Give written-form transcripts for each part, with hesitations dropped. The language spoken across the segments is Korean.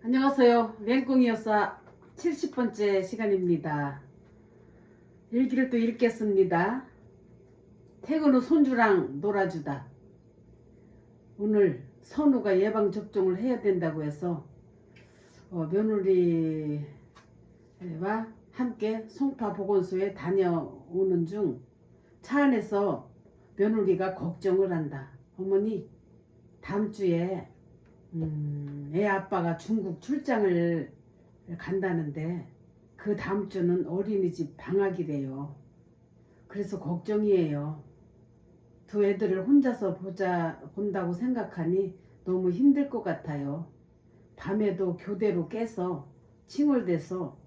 안녕하세요. 랭꽁이 여사 70번째 시간입니다. 일기를 또 읽겠습니다. 퇴근 후 손주랑 놀아주다. 오늘 선우가 예방접종을 해야 된다고 해서 며느리와 함께 송파보건소에 다녀오는 중 차 안에서 며느리가 걱정을 한다. 어머니, 다음 주에 애 아빠가 중국 출장을 간다는데 그 다음 주는 어린이집 방학이래요. 그래서 걱정이에요. 두 애들을 혼자서 본다고 생각하니 너무 힘들 것 같아요. 밤에도 교대로 깨서 칭얼대서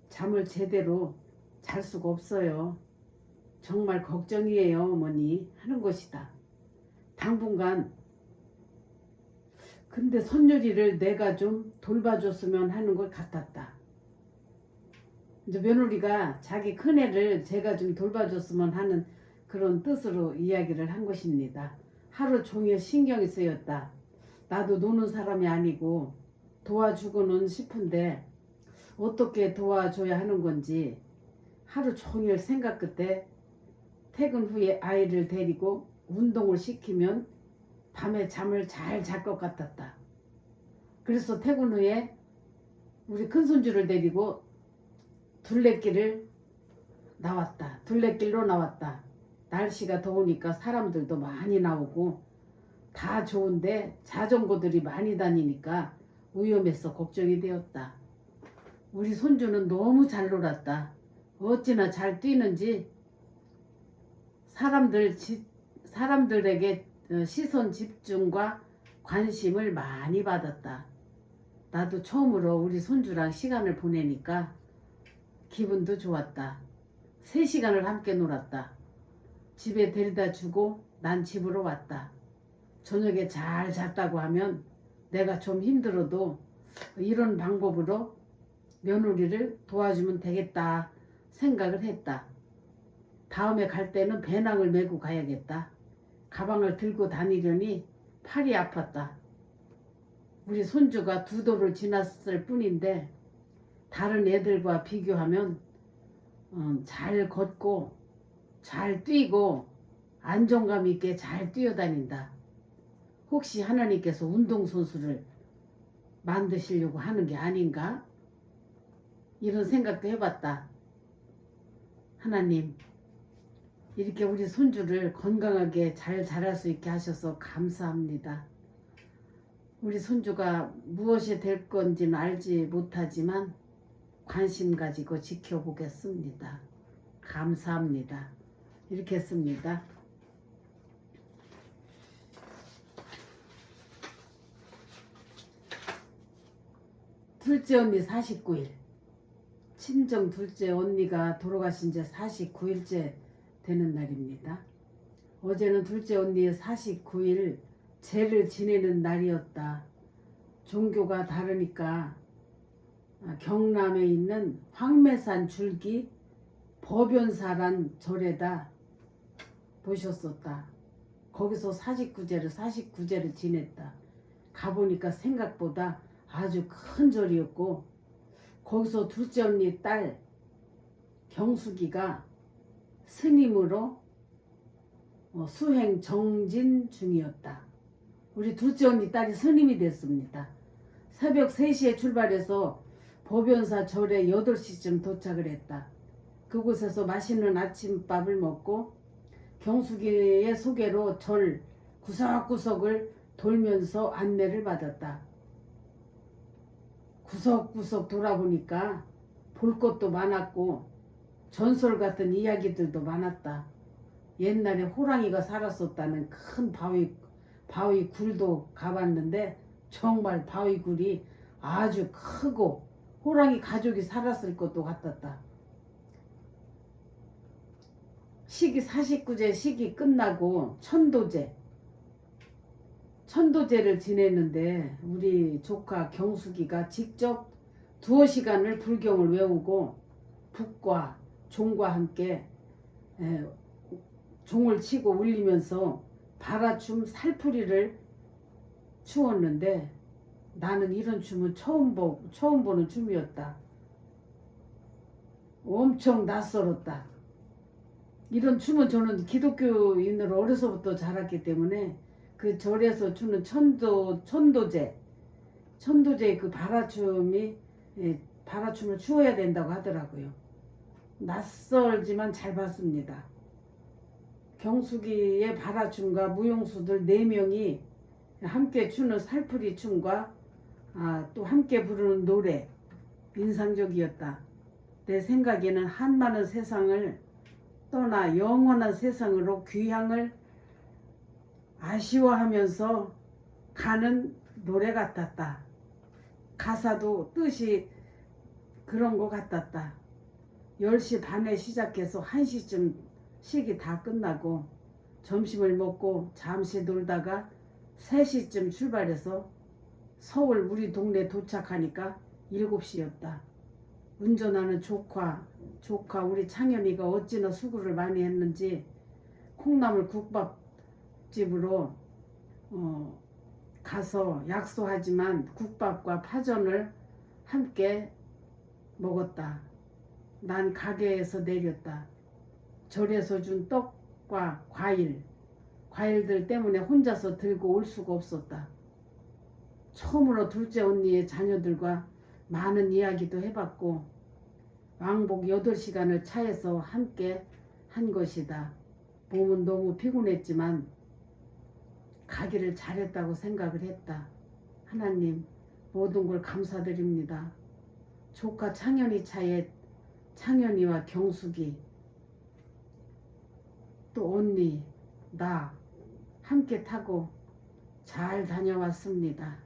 잠을 제대로 잘 수가 없어요. 정말 걱정이에요, 어머니 하는 것이다. 당분간 근데 손녀리를 내가 좀 돌봐줬으면 하는 것 같았다. 이제 며느리가 자기 큰애를 제가 좀 돌봐줬으면 하는 그런 뜻으로 이야기를 한 것입니다. 하루 종일 신경이 쓰였다. 나도 노는 사람이 아니고 도와주고는 싶은데 어떻게 도와줘야 하는 건지 하루 종일 생각 끝에 퇴근 후에 아이를 데리고 운동을 시키면 밤에 잠을 잘 잘 것 같았다. 그래서 퇴근 후에 우리 큰손주를 데리고 둘레길로 나왔다. 날씨가 더우니까 사람들도 많이 나오고 다 좋은데 자전거들이 많이 다니니까 위험해서 걱정이 되었다. 우리 손주는 너무 잘 놀았다. 어찌나 잘 뛰는지 사람들에게 시선 집중과 관심을 많이 받았다. 나도 처음으로 우리 손주랑 시간을 보내니까 기분도 좋았다. 3시간을 함께 놀았다. 집에 데려다 주고 난 집으로 왔다. 저녁에 잘 잤다고 하면 내가 좀 힘들어도 이런 방법으로 며느리를 도와주면 되겠다 생각을 했다. 다음에 갈 때는 배낭을 메고 가야겠다. 가방을 들고 다니려니 팔이 아팠다. 우리 손주가 2도를 지났을 뿐인데 다른 애들과 비교하면 잘 걷고 잘 뛰고 안정감 있게 잘 뛰어다닌다. 혹시 하나님께서 운동선수를 만드시려고 하는 게 아닌가? 이런 생각도 해봤다. 하나님, 이렇게 우리 손주를 건강하게 잘 자랄 수 있게 하셔서 감사합니다. 우리 손주가 무엇이 될 건지는 알지 못하지만 관심 가지고 지켜보겠습니다. 감사합니다. 이렇게 했습니다. 둘째 언니 49일. 친정 둘째 언니가 돌아가신 지 49일째 되는 날입니다. 어제는 둘째 언니의 49일 제를 지내는 날이었다. 종교가 다르니까 경남에 있는 황매산 줄기 법연사란 절에다 모셨었다. 거기서 49제를 지냈다. 가보니까 생각보다 아주 큰 절이었고 거기서 둘째 언니 딸 경숙이가 스님으로 수행 정진 중이었다. 우리 둘째 언니 딸이 스님이 됐습니다. 새벽 3시에 출발해서 법연사 절에 8시쯤 도착을 했다. 그곳에서 맛있는 아침밥을 먹고 경숙이의 소개로 절 구석구석을 돌면서 안내를 받았다. 구석구석 돌아보니까 볼 것도 많았고 전설 같은 이야기들도 많았다. 옛날에 호랑이가 살았었다는 큰 바위 굴도 가봤는데 정말 바위 굴이 아주 크고 호랑이 가족이 살았을 것도 같았다. 49제 시기 끝나고 천도제를 지냈는데 우리 조카 경숙이가 직접 2시간을 불경을 외우고 북과 종과 함께 종을 치고 울리면서 발아춤 살풀이를 추었는데 나는 이런 춤은 처음 보는 춤이었다. 엄청 낯설었다. 이런 춤은 저는 기독교인으로 어려서부터 자랐기 때문에 그 절에서 추는 천도제 그 바라춤이 바라춤을 추어야 된다고 하더라고요. 낯설지만 잘 봤습니다. 경숙이의 바라춤과 무용수들 4명이 함께 추는 살풀이 춤과 또 함께 부르는 노래 인상적이었다. 내 생각에는 한많은 세상을 떠나 영원한 세상으로 귀향을 아쉬워하면서 가는 노래 같았다. 가사도 뜻이 그런 것 같았다. 10시 반에 시작해서 1시쯤 식이 다 끝나고 점심을 먹고 잠시 놀다가 3시쯤 출발해서 서울 우리 동네 도착하니까 7시였다. 운전하는 조카 우리 창현이가 어찌나 수고를 많이 했는지 콩나물 국밥집으로 가서 약소하지만 국밥과 파전을 함께 먹었다. 난 가게에서 내렸다. 절에서 준 떡과 과일들 때문에 혼자서 들고 올 수가 없었다. 처음으로 둘째 언니의 자녀들과 많은 이야기도 해봤고 왕복 8시간을 차에서 함께 한 것이다. 몸은 너무 피곤했지만 가기를 잘했다고 생각을 했다. 하나님 모든 걸 감사드립니다. 조카 창현이 차에 창현이와 경숙이 또 언니 나 함께 타고 잘 다녀왔습니다.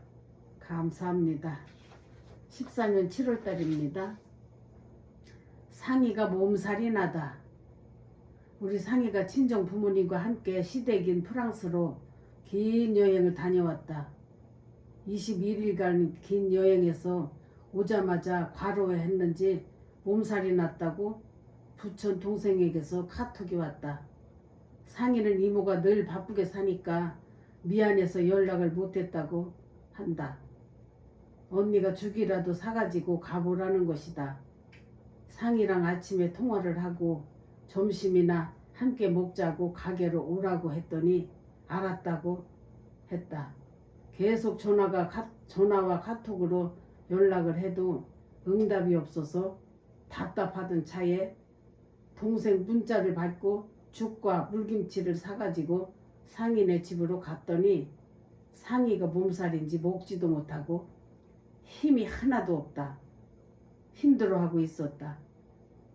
감사합니다. 14년 7월달입니다. 상이가 몸살이 나다. 우리 상이가 친정 부모님과 함께 시댁인 프랑스로 긴 여행을 다녀왔다. 21일간 긴 여행에서 오자마자 과로했는지 몸살이 났다고 부천 동생에게서 카톡이 왔다. 상이는 이모가 늘 바쁘게 사니까 미안해서 연락을 못했다고 한다. 언니가 죽이라도 사가지고 가보라는 것이다. 상이랑 아침에 통화를 하고 점심이나 함께 먹자고 가게로 오라고 했더니 알았다고 했다. 계속 전화와 카톡으로 연락을 해도 응답이 없어서 답답하던 차에 동생 문자를 받고 죽과 물김치를 사가지고 상이네 집으로 갔더니 상이가 몸살인지 먹지도 못하고 힘이 하나도 없다. 힘들어하고 있었다.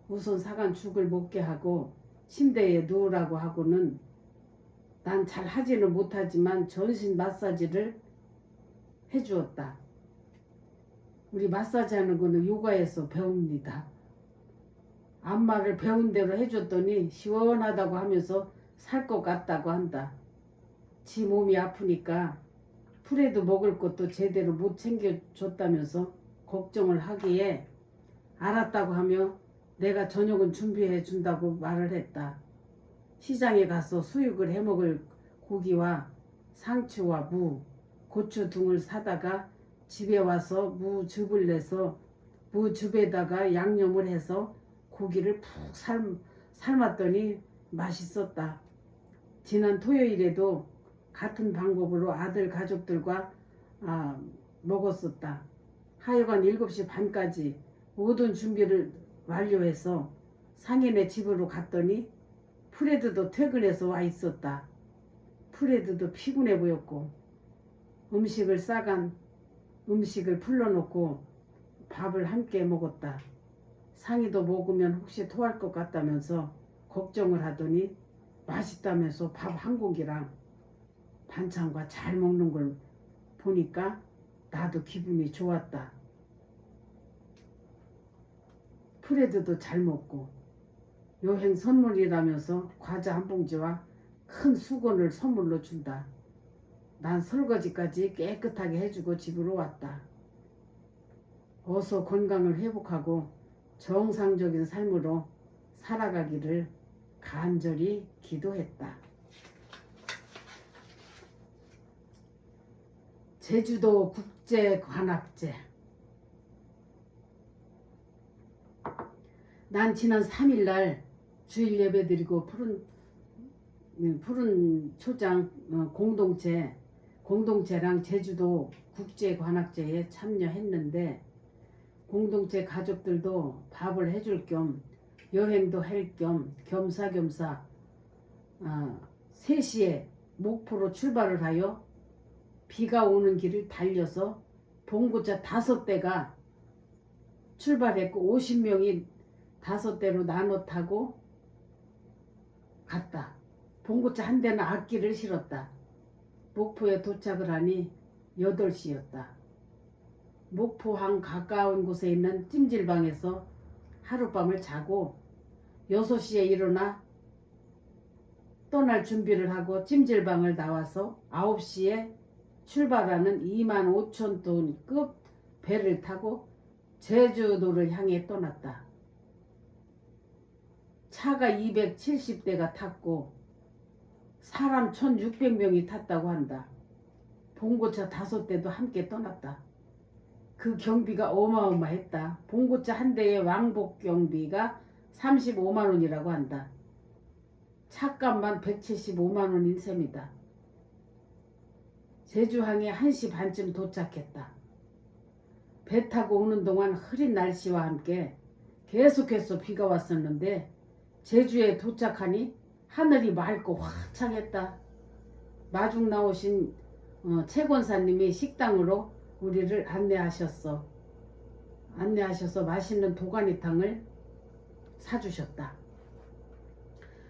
우선 사간 죽을 먹게 하고 침대에 누우라고 하고는 난 잘 하지는 못하지만 전신 마사지를 해주었다. 우리 마사지 하는 거는 요가에서 배웁니다. 안마를 배운 대로 해줬더니 시원하다고 하면서 살 것 같다고 한다. 지 몸이 아프니까 풀에도 먹을 것도 제대로 못 챙겨줬다면서 걱정을 하기에 알았다고 하며 내가 저녁은 준비해 준다고 말을 했다. 시장에 가서 수육을 해먹을 고기와 상추와 무, 고추 등을 사다가 집에 와서 무즙을 내서 무즙에다가 양념을 해서 고기를 푹 삶았더니 맛있었다. 지난 토요일에도 같은 방법으로 아들 가족들과 먹었었다. 하여간 7시 반까지 모든 준비를 완료해서 상인의 집으로 갔더니 프레드도 퇴근해서 와 있었다. 프레드도 피곤해 보였고 음식을 싸간 음식을 풀러놓고 밥을 함께 먹었다. 상이도 먹으면 혹시 토할 것 같다면서 걱정을 하더니 맛있다면서 밥 한 공기랑 반찬과 잘 먹는 걸 보니까 나도 기분이 좋았다. 프레드도 잘 먹고 여행 선물이라면서 과자 한 봉지와 큰 수건을 선물로 준다. 난 설거지까지 깨끗하게 해주고 집으로 왔다. 어서 건강을 회복하고 정상적인 삶으로 살아가기를 간절히 기도했다. 제주도 국제관악제. 난 지난 3일날 주일 예배 드리고 푸른 초장 공동체랑 제주도 국제관악제에 참여했는데, 공동체 가족들도 밥을 해줄 겸 여행도 할 겸 겸사겸사 3시에 목포로 출발을 하여 비가 오는 길을 달려서 봉고차 5대가 출발했고 50명이 5대로 나눠 타고 갔다. 봉고차 한 대는 앞길을 실었다. 목포에 도착을 하니 8시였다. 목포항 가까운 곳에 있는 찜질방에서 하룻밤을 자고 6시에 일어나 떠날 준비를 하고 찜질방을 나와서 9시에 출발하는 25,000톤급 배를 타고 제주도를 향해 떠났다. 차가 270대가 탔고 사람 1,600명이 탔다고 한다. 봉고차 5대도 함께 떠났다. 그 경비가 어마어마했다. 봉고차 한 대의 왕복 경비가 35만 원이라고 한다. 차값만 175만 원인 셈이다. 제주항에 1시 반쯤 도착했다. 배 타고 오는 동안 흐린 날씨와 함께 계속해서 비가 왔었는데 제주에 도착하니 하늘이 맑고 화창했다. 마중 나오신 최 권사님이 식당으로 우리를 안내하셔서 맛있는 도가니탕을 사주셨다.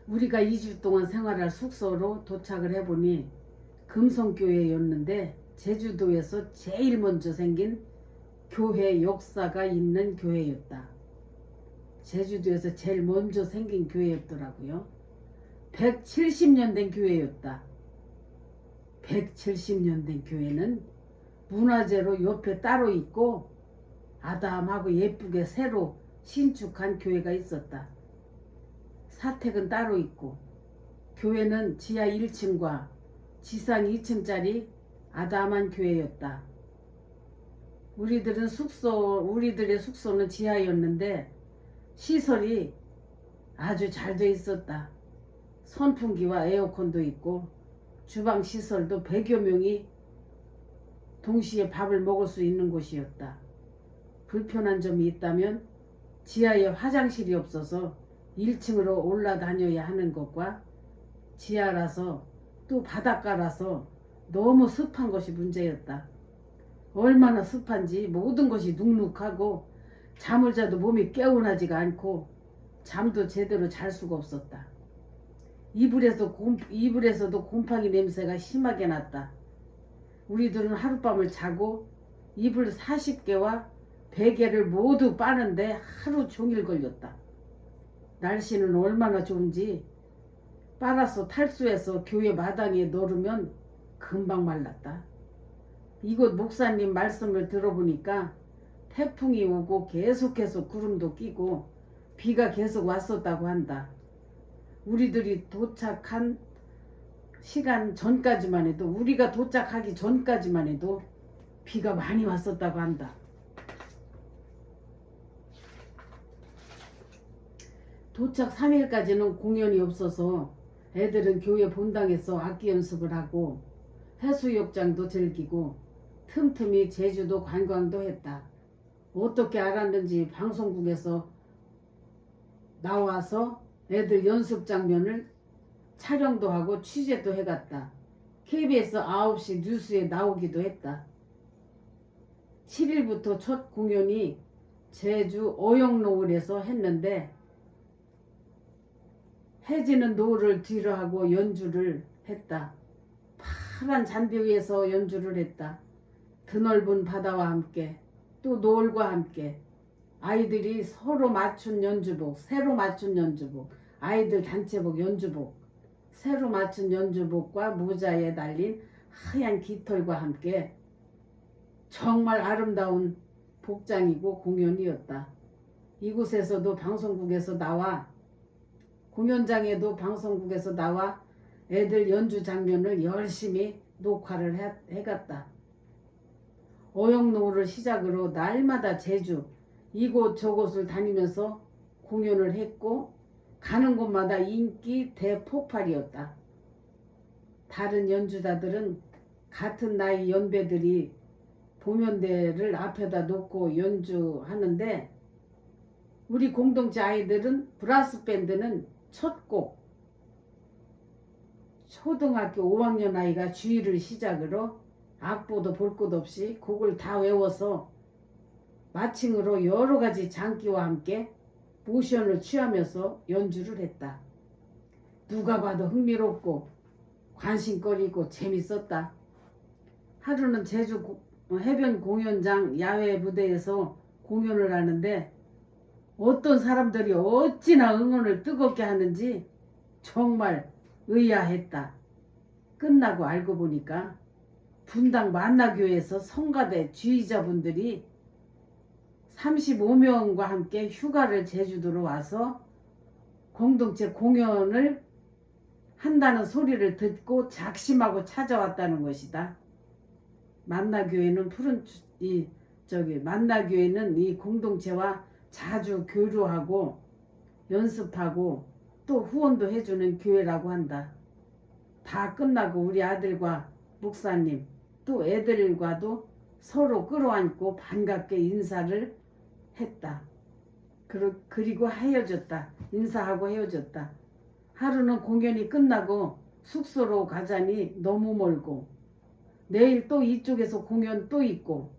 우리가 2주 동안 생활할 숙소로 도착을 해보니 금성교회였는데 제주도에서 제일 먼저 생긴 교회 역사가 있는 교회였다. 제주도에서 제일 먼저 생긴 교회였더라고요. 170년 된 교회였다. 170년 된 교회는 문화재로 옆에 따로 있고 아담하고 예쁘게 새로 신축한 교회가 있었다. 사택은 따로 있고 교회는 지하 1층과 지상 2층짜리 아담한 교회였다. 우리들의 숙소는 지하였는데 시설이 아주 잘 돼 있었다. 선풍기와 에어컨도 있고 주방 시설도 100여 명이 동시에 밥을 먹을 수 있는 곳이었다. 불편한 점이 있다면 지하에 화장실이 없어서 1층으로 올라다녀야 하는 것과 지하라서 또 바닷가라서 너무 습한 것이 문제였다. 얼마나 습한지 모든 것이 눅눅하고 잠을 자도 몸이 개운하지가 않고 잠도 제대로 잘 수가 없었다. 이불에서도 곰팡이 냄새가 심하게 났다. 우리들은 하룻밤을 자고 이불 40개와 베개를 모두 빠는데 하루 종일 걸렸다. 날씨는 얼마나 좋은지 빨아서 탈수해서 교회 마당에 놓으면 금방 말랐다. 이곳 목사님 말씀을 들어보니까 태풍이 오고 계속해서 구름도 끼고 비가 계속 왔었다고 한다. 우리들이 도착한 시간 전까지만 해도 우리가 도착하기 전까지만 해도 비가 많이 왔었다고 한다. 도착 3일까지는 공연이 없어서 애들은 교회 본당에서 악기 연습을 하고 해수욕장도 즐기고 틈틈이 제주도 관광도 했다. 어떻게 알았는지 방송국에서 나와서 애들 연습 장면을 촬영도 하고 취재도 해갔다. KBS 9시 뉴스에 나오기도 했다. 7일부터 첫 공연이 제주 어영노을에서 했는데 해지는 노을을 뒤로 하고 연주를 했다. 파란 잔디 위에서 연주를 했다. 드넓은 바다와 함께 또 노을과 함께 아이들이 서로 맞춘 연주복, 새로 맞춘 연주복, 아이들 단체복 연주복, 새로 맞춘 연주복과 모자에 달린 하얀 깃털과 함께 정말 아름다운 복장이고 공연이었다. 이곳에서도 방송국에서 나와 공연장에도 방송국에서 나와 애들 연주 장면을 열심히 녹화를 해갔다. 어영노를 시작으로 날마다 제주 이곳 저곳을 다니면서 공연을 했고 가는 곳마다 인기 대폭발이었다. 다른 연주자들은 같은 나이 연배들이 보면대를 앞에다 놓고 연주하는데 우리 공동체 아이들은 브라스 밴드는 첫 곡 초등학교 5학년 아이가 주의를 시작으로 악보도 볼 것 없이 곡을 다 외워서 마칭으로 여러 가지 장기와 함께 모션을 취하면서 연주를 했다. 누가 봐도 흥미롭고 관심거리고 재밌었다. 하루는 제주 해변 공연장 야외 무대에서 공연을 하는데 어떤 사람들이 어찌나 응원을 뜨겁게 하는지 정말 의아했다. 끝나고 알고 보니까 분당 만나교에서 성가대 지휘자분들이 35명과 함께 휴가를 제주도로 와서 공동체 공연을 한다는 소리를 듣고 작심하고 찾아왔다는 것이다. 만나교회는 만나교회는 이 공동체와 자주 교류하고 연습하고 또 후원도 해주는 교회라고 한다. 다 끝나고 우리 아들과 목사님 또 애들과도 서로 끌어안고 반갑게 인사를 했다. 그리고 헤어졌다. 인사하고 헤어졌다. 하루는 공연이 끝나고 숙소로 가자니 너무 멀고 내일 또 이쪽에서 공연 또 있고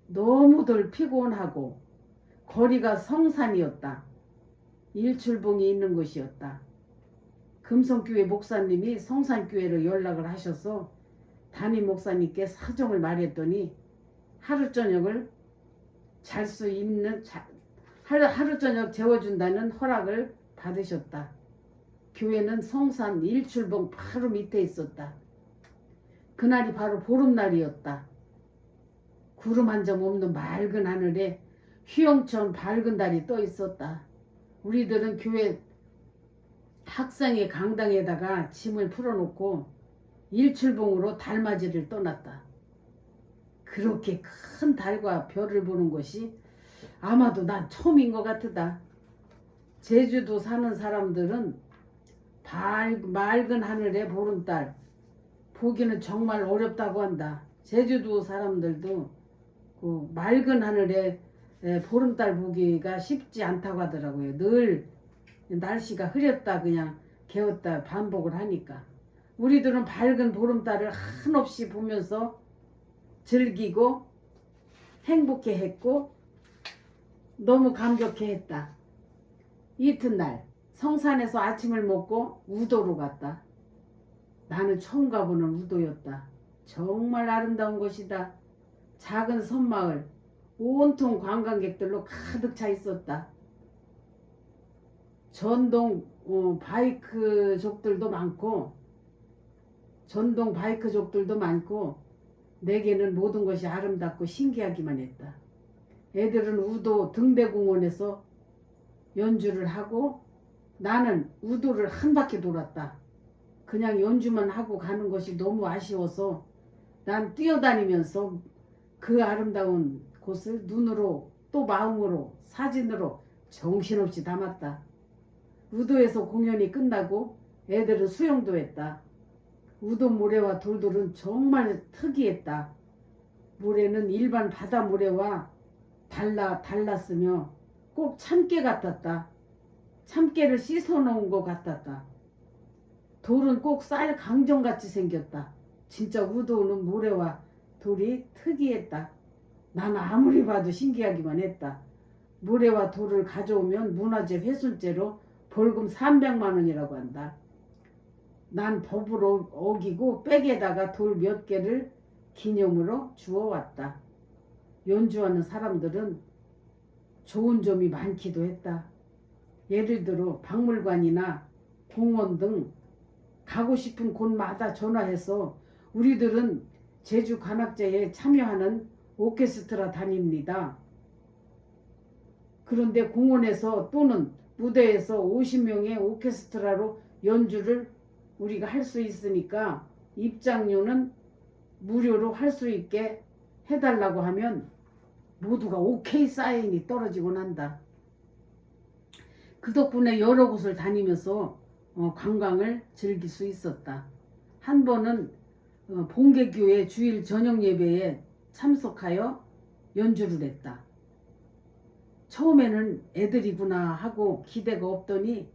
너무들 피곤하고 거리가 성산이었다. 일출봉이 있는 곳이었다. 금성교회 목사님이 성산교회로 연락을 하셔서 담임 목사님께 사정을 말했더니 하루 저녁을 잘 수 있는 하루 저녁 재워준다는 허락을 받으셨다. 교회는 성산 일출봉 바로 밑에 있었다. 그날이 바로 보름날이었다. 구름 한 점 없는 맑은 하늘에 휘영처럼 밝은 달이 떠 있었다. 우리들은 교회 학생의 강당에다가 짐을 풀어놓고 일출봉으로 달맞이를 떠났다. 그렇게 큰 달과 별을 보는 것이 아마도 난 처음인 것 같다. 제주도 사는 사람들은 맑은 하늘에 보름달 보기는 정말 어렵다고 한다. 제주도 사람들도 그 맑은 하늘에 보름달 보기가 쉽지 않다고 하더라고요. 늘 날씨가 흐렸다 그냥 개었다 반복을 하니까 우리들은 밝은 보름달을 한없이 보면서 즐기고 행복해 했고 너무 감격해 했다. 이튿날 성산에서 아침을 먹고 우도로 갔다. 나는 처음 가보는 우도였다. 정말 아름다운 곳이다. 작은 섬마을 온통 관광객들로 가득 차 있었다. 전동 바이크족들도 많고 내게는 모든 것이 아름답고 신기하기만 했다. 애들은 우도 등대공원에서 연주를 하고 나는 우도를 한 바퀴 돌았다. 그냥 연주만 하고 가는 것이 너무 아쉬워서 난 뛰어다니면서 그 아름다운 곳을 눈으로 또 마음으로 사진으로 정신없이 담았다. 우도에서 공연이 끝나고 애들은 수영도 했다. 우도 모래와 돌들은 정말 특이했다. 모래는 일반 바다 모래와 달랐으며 꼭 참깨 같았다. 참깨를 씻어 놓은 것 같았다. 돌은 꼭 쌀 강정같이 생겼다. 진짜 우도는 모래와 돌이 특이했다. 난 아무리 봐도 신기하기만 했다. 모래와 돌을 가져오면 문화재 훼손죄로 벌금 300만 원이라고 한다. 난 법을 어기고 백에다가 돌 몇 개를 기념으로 주워왔다. 연주하는 사람들은 좋은 점이 많기도 했다. 예를 들어 박물관이나 공원 등 가고 싶은 곳마다 전화해서 우리들은 제주 관악제에 참여하는 오케스트라 다닙니다. 그런데 공원에서 또는 무대에서 50명의 오케스트라로 연주를 우리가 할 수 있으니까 입장료는 무료로 할 수 있게 해달라고 하면 모두가 오케이 사인이 떨어지곤 한다. 그 덕분에 여러 곳을 다니면서 관광을 즐길 수 있었다. 한 번은 봉계교회 주일 저녁 예배에 참석하여 연주를 했다. 처음에는 애들이구나 하고 기대가 없더니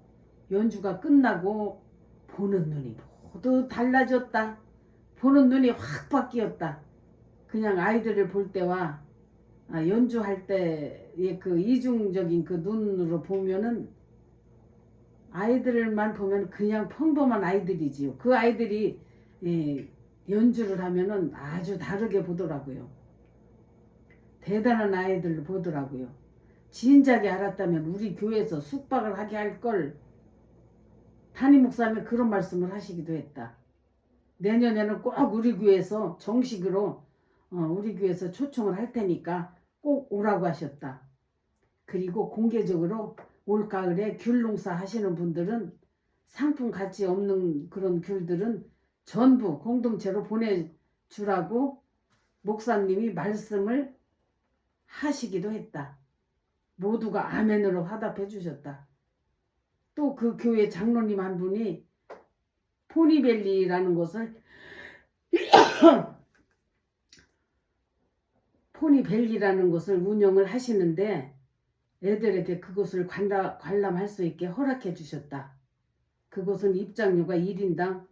연주가 끝나고 보는 눈이 모두 달라졌다. 보는 눈이 확 바뀌었다. 그냥 아이들을 볼 때와 연주할 때의 그 이중적인 그 눈으로 보면은 아이들만 보면 그냥 평범한 아이들이지요. 그 아이들이 연주를 하면은 아주 다르게 보더라고요. 대단한 아이들을 보더라고요. 진작에 알았다면 우리 교회에서 숙박을 하게 할 걸. 담임 목사님이 그런 말씀을 하시기도 했다. 내년에는 꼭 우리 교회에서 정식으로 우리 교회에서 초청을 할 테니까 꼭 오라고 하셨다. 그리고 공개적으로 올가을에 귤 농사 하시는 분들은 상품 가치 없는 그런 귤들은 전부 공동체로 보내주라고 목사님이 말씀을 하시기도 했다. 모두가 아멘으로 화답해 주셨다. 또 그 교회 장로님 한 분이 포니밸리라는 곳을 포니밸리라는 곳을 운영을 하시는데 애들에게 그곳을 관람할 수 있게 허락해 주셨다. 그곳은 입장료가 1인당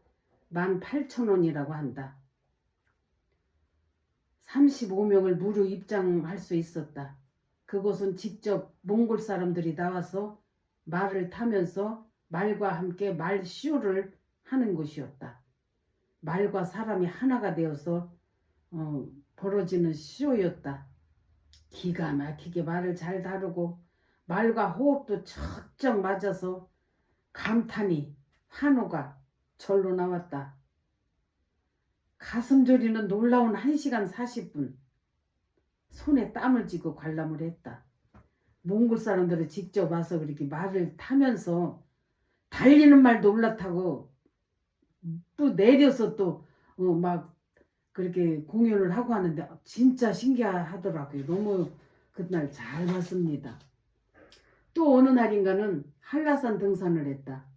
18,000원이라고 한다. 35명을 무료 입장할 수 있었다. 그곳은 직접 몽골 사람들이 나와서 말을 타면서 말과 함께 말쇼를 하는 곳이었다. 말과 사람이 하나가 되어서 벌어지는 쇼였다. 기가 막히게 말을 잘 다루고 말과 호흡도 척척 맞아서 감탄이 환호가 절로 나왔다. 가슴 저리는 놀라운 1시간 40분 손에 땀을 쥐고 관람을 했다. 몽골 사람들은 직접 와서 그렇게 말을 타면서 달리는 말도 올라타고 또 내려서 또 막 그렇게 공연을 하고 하는데 진짜 신기하더라고요. 너무 그날 잘 봤습니다. 또 어느 날인가는 한라산 등산을 했다.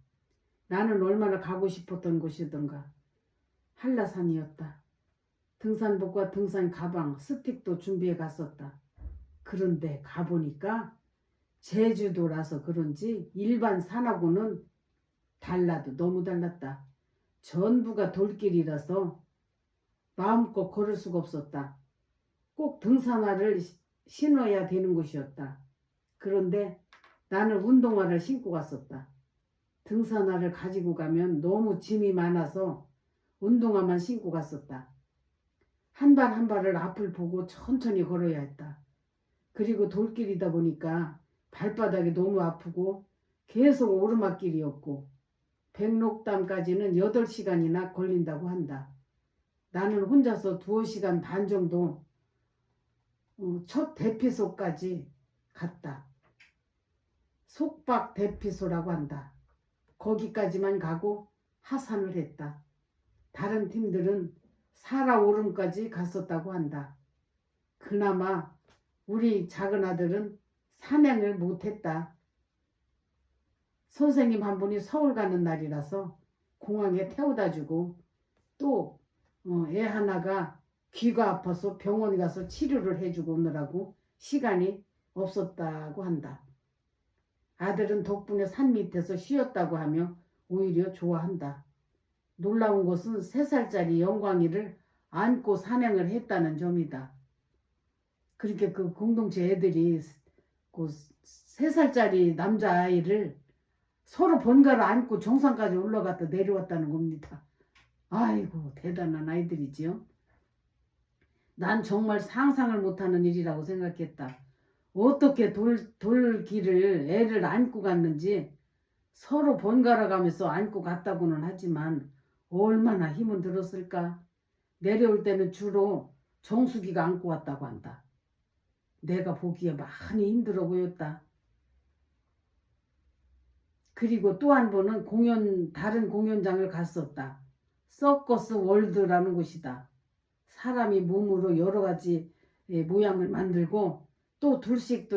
나는 얼마나 가고 싶었던 곳이던가. 한라산이었다. 등산복과 등산 가방, 스틱도 준비해 갔었다. 그런데 가보니까 제주도라서 그런지 일반 산하고는 달라도 너무 달랐다. 전부가 돌길이라서 마음껏 걸을 수가 없었다. 꼭 등산화를 신어야 되는 곳이었다. 그런데 나는 운동화를 신고 갔었다. 등산화를 가지고 가면 너무 짐이 많아서 운동화만 신고 갔었다. 한 발 한 발을 앞을 보고 천천히 걸어야 했다. 그리고 돌길이다 보니까 발바닥이 너무 아프고 계속 오르막길이었고 백록담까지는 8시간이나 걸린다고 한다. 나는 혼자서 2시간 반 정도 첫 대피소까지 갔다. 속박 대피소라고 한다. 거기까지만 가고 하산을 했다. 다른 팀들은 사라오름까지 갔었다고 한다. 그나마 우리 작은 아들은 산행을 못했다. 선생님 한 분이 서울 가는 날이라서 공항에 태워다 주고 또 애 하나가 귀가 아파서 병원 가서 치료를 해주고 오느라고 시간이 없었다고 한다. 아들은 덕분에 산 밑에서 쉬었다고 하며 오히려 좋아한다. 놀라운 것은 3살짜리 영광이를 안고 산행을 했다는 점이다. 그렇게 그 공동체 애들이 그 3살짜리 남자아이를 서로 번갈아 안고 정상까지 올라갔다 내려왔다는 겁니다. 아이고 대단한 아이들이지요. 난 정말 상상을 못하는 일이라고 생각했다. 어떻게 돌길을 애를 안고 갔는지 서로 번갈아 가면서 안고 갔다고는 하지만 얼마나 힘은 들었을까. 내려올 때는 주로 정수기가 안고 왔다고 한다. 내가 보기에 많이 힘들어 보였다. 그리고 또 한 번은 다른 공연장을 갔었다. 서커스 월드라는 곳이다. 사람이 몸으로 여러 가지 모양을 만들고 또 둘씩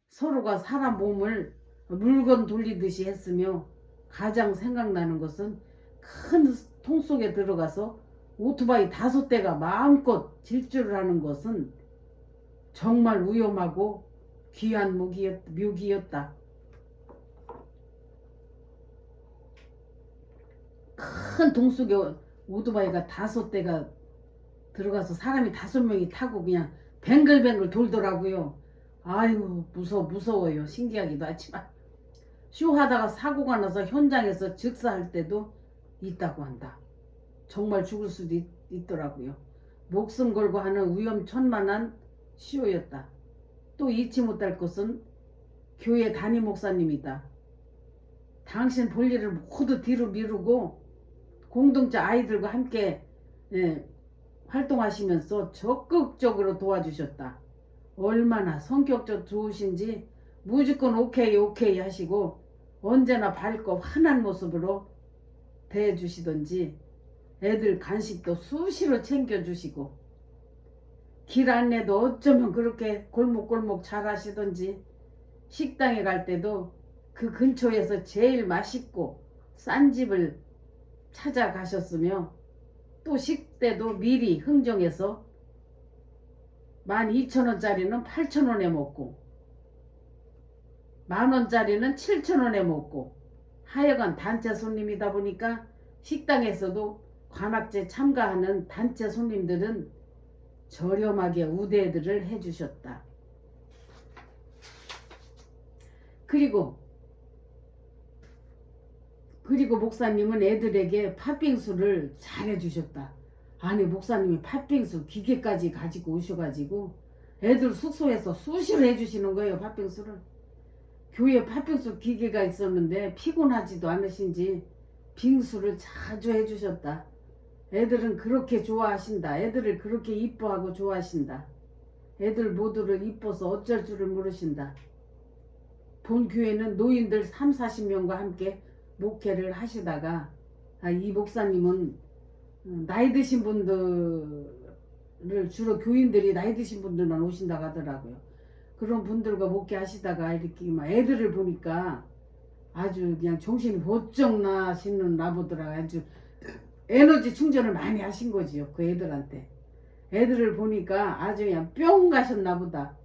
서로가 사람 몸을 물건 돌리듯이 했으며 가장 생각나는 것은 큰 통 속에 들어가서 오토바이 5대가 마음껏 질주를 하는 것은 정말 위험하고 귀한 묘기였다. 큰 통 속에 오토바이가 5대가 들어가서 사람이 5명이 타고 그냥 뱅글뱅글 돌더라고요. 아유 무서워요. 신기하기도 하지만 쇼하다가 사고가 나서 현장에서 즉사할 때도 있다고 한다. 정말 죽을 수도 있더라고요. 목숨 걸고 하는 위험천만한 시호였다. 또 잊지 못할 것은 교회 담임 목사님이다. 당신 볼 일을 모두 뒤로 미루고 공동체 아이들과 함께 활동하시면서 적극적으로 도와주셨다. 얼마나 성격적 좋으신지 무조건 오케이 하시고 언제나 밝고 환한 모습으로 대해주시던지 애들 간식도 수시로 챙겨주시고 길 안내도 어쩌면 그렇게 골목골목 잘 하시던지 식당에 갈 때도 그 근처에서 제일 맛있고 싼 집을 찾아가셨으며 또 식대도 미리 흥정해서 12,000원짜리는 8,000원에 먹고 10,000원짜리는 7,000원에 먹고 하여간 단체 손님이다 보니까 식당에서도 관악제 참가하는 단체 손님들은 저렴하게 우대들을 해주셨다. 그리고 목사님은 애들에게 팥빙수를 잘 해주셨다. 아니 목사님이 팥빙수 기계까지 가지고 오셔가지고 애들 숙소에서 수시로 해주시는 거예요. 팥빙수를. 교회에 팥빙수 기계가 있었는데 피곤하지도 않으신지 빙수를 자주 해주셨다. 애들은 그렇게 좋아하신다. 애들을 그렇게 이뻐하고 좋아하신다. 애들 모두를 이뻐서 어쩔 줄을 모르신다. 본 교회는 노인들 30-40명과 함께 목회를 하시다가 이 목사님은 나이 드신 분들을 주로 교인들이 나이 드신 분들만 오신다고 하더라고요. 그런 분들과 목회하시다가 이렇게 막 애들을 보니까 아주 그냥 정신이 번쩍 나시는 나보더라. 아주 에너지 충전을 많이 하신 거지요. 그 애들한테. 애들을 보니까 아주 그냥 뿅 가셨나 보다.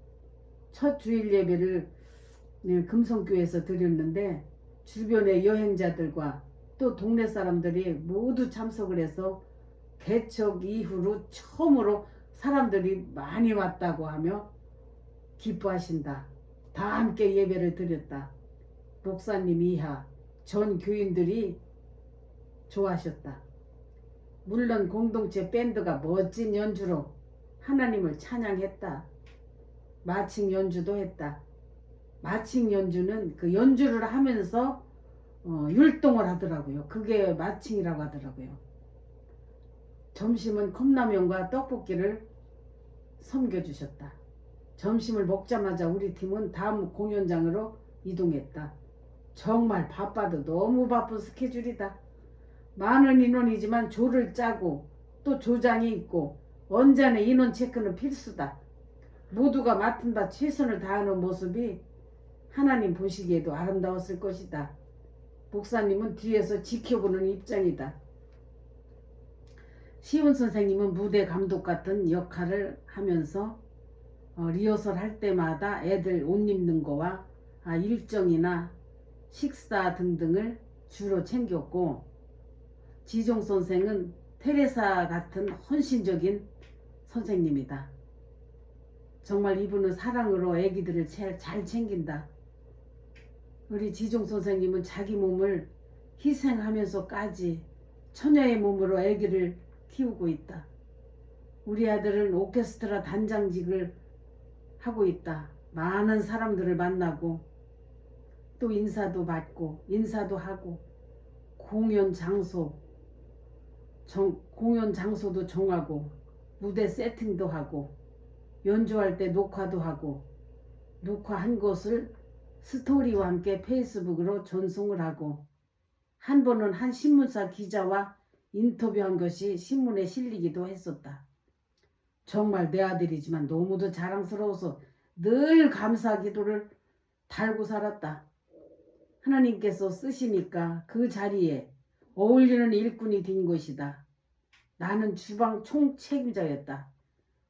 첫 주일 예배를 금성교회에서 드렸는데 주변의 여행자들과 또 동네 사람들이 모두 참석을 해서 개척 이후로 처음으로 사람들이 많이 왔다고 하며 기뻐하신다. 다 함께 예배를 드렸다. 목사님 이하 전 교인들이 좋아하셨다. 물론 공동체 밴드가 멋진 연주로 하나님을 찬양했다. 마칭 연주도 했다. 마칭 연주는 그 연주를 하면서 율동을 하더라고요. 그게 마칭이라고 하더라고요. 점심은 컵라면과 떡볶이를 섬겨주셨다. 점심을 먹자마자 우리 팀은 다음 공연장으로 이동했다. 정말 바빠도 너무 바쁜 스케줄이다. 많은 인원이지만 조를 짜고 또 조장이 있고 언제나 인원 체크는 필수다. 모두가 맡은 바 최선을 다하는 모습이 하나님 보시기에도 아름다웠을 것이다. 목사님은 뒤에서 지켜보는 입장이다. 시온 선생님은 무대 감독 같은 역할을 하면서 리허설 할 때마다 애들 옷 입는 거와 일정이나 식사 등등을 주로 챙겼고 지종 선생은 테레사 같은 헌신적인 선생님이다. 정말 이분은 사랑으로 애기들을 잘 챙긴다. 우리 지종 선생님은 자기 몸을 희생하면서까지 처녀의 몸으로 애기를 키우고 있다. 우리 아들은 오케스트라 단장직을 하고 있다. 많은 사람들을 만나고 또 인사도 받고 인사도 하고 공연 장소도 정하고 무대 세팅도 하고 연주할 때 녹화도 하고 녹화한 것을 스토리와 함께 페이스북으로 전송을 하고 한 번은 한 신문사 기자와 인터뷰한 것이 신문에 실리기도 했었다. 정말 내 아들이지만 너무도 자랑스러워서 늘 감사 기도를 달고 살았다. 하나님께서 쓰시니까 그 자리에 어울리는 일꾼이 된 것이다. 나는 주방 총책임자였다.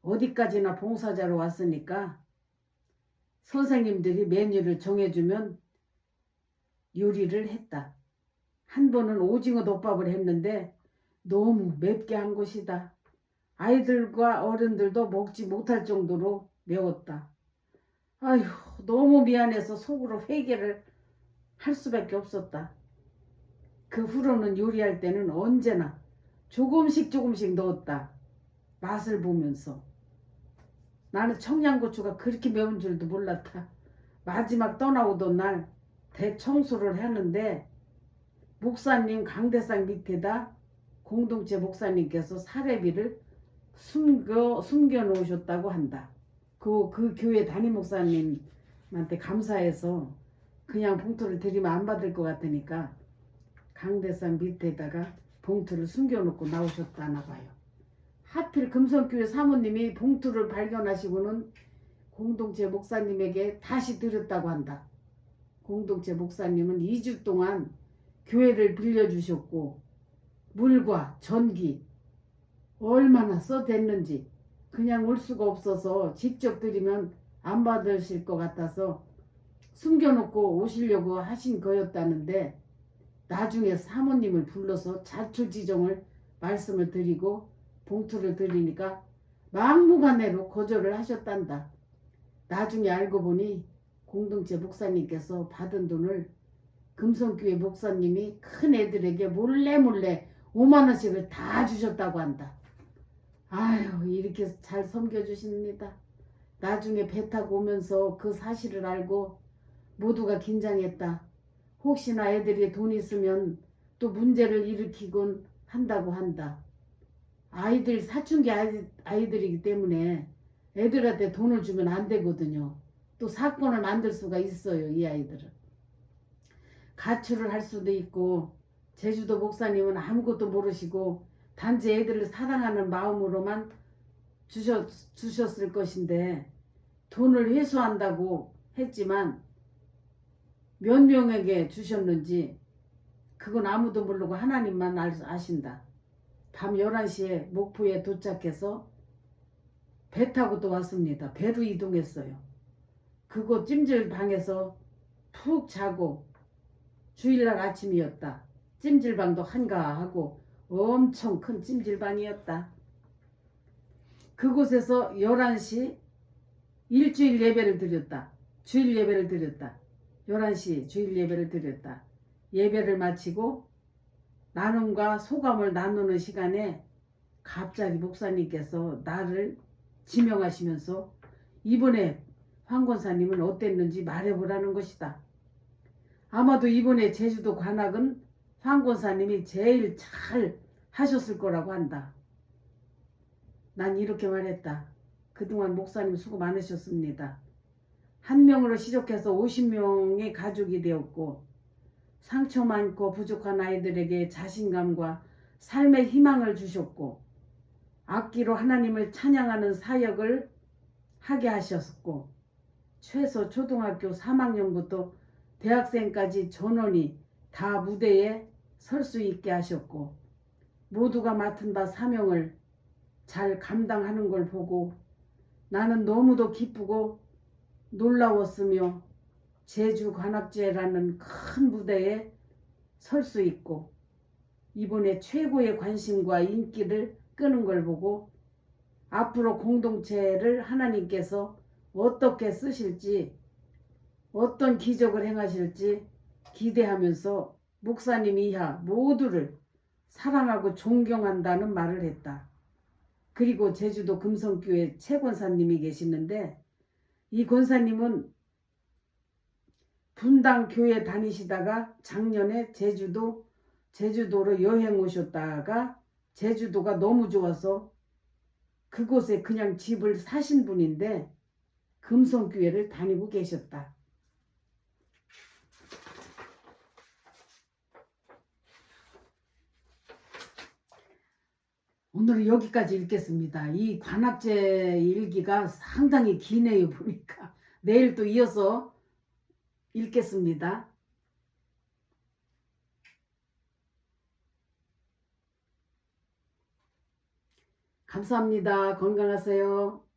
어디까지나 봉사자로 왔으니까 선생님들이 메뉴를 정해주면 요리를 했다. 한 번은 오징어 덮밥을 했는데 너무 맵게 한 것이다. 아이들과 어른들도 먹지 못할 정도로 매웠다. 아휴, 너무 미안해서 속으로 회개를 할 수밖에 없었다. 그 후로는 요리할 때는 언제나 조금씩 넣었다. 맛을 보면서. 나는 청양고추가 그렇게 매운 줄도 몰랐다. 마지막 떠나오던 날 대청소를 하는데 목사님 강대상 밑에다 공동체 목사님께서 사례비를 숨겨 놓으셨다고 한다. 그 교회 담임 목사님한테 감사해서 그냥 봉투를 드리면 안 받을 것 같으니까 강대상 밑에다가 봉투를 숨겨놓고 나오셨다나 봐요. 하필 금성교회 사모님이 봉투를 발견하시고는 공동체 목사님에게 다시 드렸다고 한다. 공동체 목사님은 2주 동안 교회를 빌려주셨고 물과 전기 얼마나 써댔는지 그냥 올 수가 없어서 직접 드리면 안 받으실 것 같아서 숨겨놓고 오시려고 하신 거였다는데 나중에 사모님을 불러서 자초지종을 말씀을 드리고 봉투를 드리니까 막무가내로 거절을 하셨단다. 나중에 알고 보니 공동체 목사님께서 받은 돈을 금성교회 목사님이 큰 애들에게 몰래 5만 원씩을 다 주셨다고 한다. 아유, 이렇게 잘 섬겨주십니다. 나중에 배 타고 오면서 그 사실을 알고 모두가 긴장했다. 혹시나 애들이 돈 있으면 또 문제를 일으키곤 한다고 한다. 아이들 사춘기 아이들이기 때문에 애들한테 돈을 주면 안 되거든요. 또 사건을 만들 수가 있어요. 이 아이들은. 가출을 할 수도 있고 제주도 목사님은 아무것도 모르시고 단지 애들을 사랑하는 마음으로만 주셨을 것인데 돈을 회수한다고 했지만 몇 명에게 주셨는지 그건 아무도 모르고 하나님만 아신다. 밤 11시에 목포에 도착해서 배 타고 또 왔습니다. 배로 이동했어요. 그곳 찜질방에서 푹 자고 주일날 아침이었다. 찜질방도 한가하고 엄청 큰 찜질방이었다. 그곳에서 11시 일주일 예배를 드렸다. 주일 예배를 드렸다. 11시 주일 예배를 드렸다. 예배를 마치고 나눔과 소감을 나누는 시간에 갑자기 목사님께서 나를 지명하시면서 이번에 황 권사님은 어땠는지 말해보라는 것이다. 아마도 이번에 제주도 관악은 황 권사님이 제일 잘 하셨을 거라고 한다. 난 이렇게 말했다. 그동안 목사님 수고 많으셨습니다. 한 명으로 시작해서 50명의 가족이 되었고 상처 많고 부족한 아이들에게 자신감과 삶의 희망을 주셨고 악기로 하나님을 찬양하는 사역을 하게 하셨고 최소 초등학교 3학년부터 대학생까지 전원이 다 무대에 설 수 있게 하셨고 모두가 맡은 바 사명을 잘 감당하는 걸 보고 나는 너무도 기쁘고 놀라웠으며 제주 관악제라는 큰 무대에 설 수 있고 이번에 최고의 관심과 인기를 끄는 걸 보고 앞으로 공동체를 하나님께서 어떻게 쓰실지 어떤 기적을 행하실지 기대하면서 목사님 이하 모두를 사랑하고 존경한다는 말을 했다. 그리고 제주도 금성교회 최 권사님이 계시는데 이 권사님은 분당 교회 다니시다가 작년에 제주도로 여행 오셨다가 제주도가 너무 좋아서 그곳에 그냥 집을 사신 분인데 금성교회를 다니고 계셨다. 오늘은 여기까지 읽겠습니다. 이 관악제 일기가 상당히 기네요, 보니까. 내일 또 이어서 읽겠습니다. 감사합니다. 건강하세요.